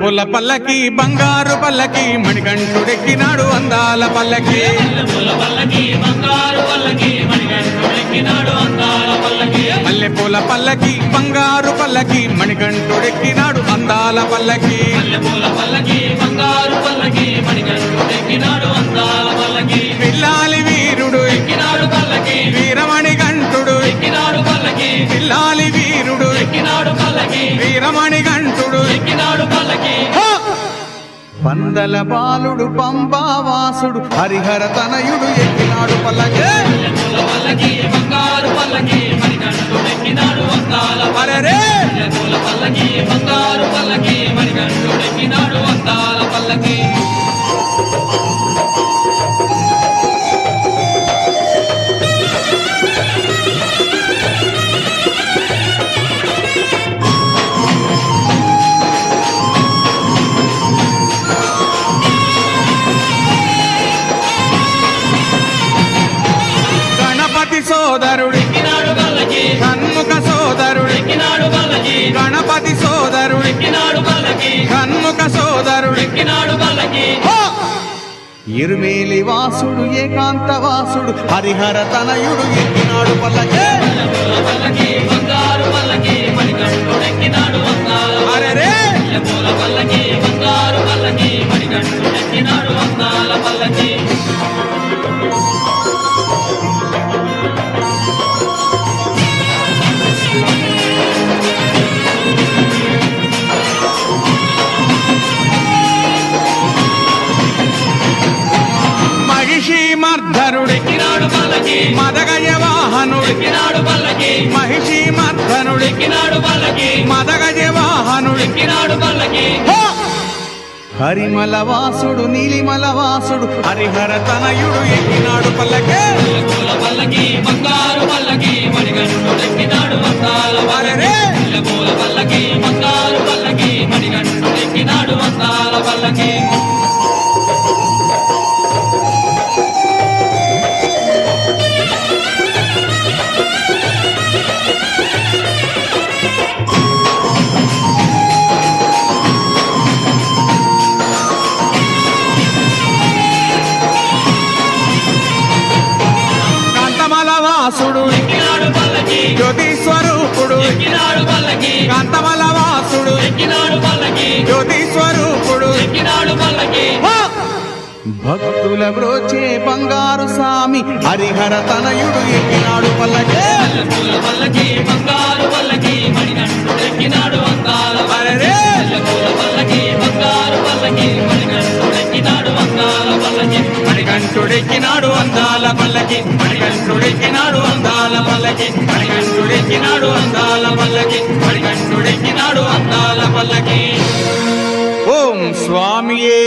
మల్లెపూల పల్లకి బంగారు పల్లకి మణికంఠుడెక్కినాడు అందాల పల్లకి మల్లెపూల పల్లకి బంగారు పల్లకి మణికంఠుడెక్కినాడు అందాల పల్లకి పిల్లాలి వీరుడు ఎక్కినాడు పల్లకి వీరమణి గంటుడు ఎక్కినాడు పల్లకి పిల్లాలి వీరుడు ఎక్కినాడు పల్లకి వీరమణి గంటుడు ఎక్కినాడు పల్లకి పందల బాలుడు పంబావాసుడు హరిహర తనయుడు ఎక్కినాడు పల్లకి బంగారు పల్లకి మణికంఠుడు ఎక్కినాడు అందాల పల్లకి బంగారు పల్లకి మణికంఠుడు ఎక్కినాడు అందాల పల్లకి సోదరుడు ఎక్కినాడు పల్లకి షణ్ముఖ సోదరుడు ఎక్కినాడు పల్లకి గణపతి సోదరుడు ఎక్కినాడు పల్లకి షణ్ముఖ సోదరుడు ఎక్కినాడు పల్లకి ఇరుమేలి వాసుడు ఏకాంత వాసుడు హరిహర తనయుడు ఎక్కినాడు పల్లకి బంగారు పల్లకి మణికంఠుడు ఎక్కినాడు అరెరే పల్లకి బంగారు పల్లకి మణికంఠుడు ఎక్కినాడు అందాల పల్లకి మర్ధనుడు ఎక్కినాడు పల్లకి మదగజ వాహనుడు ఎక్కినాడు పల్లకి మహిషి మర్ధనుడు ఎక్కినాడు పల్లకి మదగజ వాహనుడు ఎక్కినాడు పల్లకి హరిమల వాసుడు నీలిమల వాసుడు హరిహర తనయుడు ఎక్కినాడు పల్లకి పల్లకి బంగారు పల్లకి మణికంఠుడు ఎక్కినాడు అందాల పల్లకి బంగారు పల్లకి మణికంఠుడు ఎక్కినాడు అందాల పల్లకి వాసుడు ఎక్కినాడు పల్లకి జ్యోతి స్వరూపుడు ఎక్కినాడు పల్లకి కాంతమల వాసుడు ఎక్కినాడు పల్లకి జ్యోతి స్వరూపుడు ఎక్కినాడు పల్లకి భక్తుల బ్రోచే బంగారు స్వామి హరిహర తనయుడు ఎక్కినాడు పల్లకి పల్లకి బంగారు పల్లకి మణికంఠుడు ఎక్కినాడు అందాల పల్లకి బంగారు పల్లకి మణికంఠుడు ఎక్కినాడు అందాల పల్లకి మణికంఠుడెక్కినాడు అందాల పల్లకి మణికంఠుడెక్కినాడు అందాల పల్లకి మణికంఠుడెక్కినాడు అందాల పల్లకి మణికంఠుడెక్కినాడు అందాల పల్లకి ఓం స్వామియే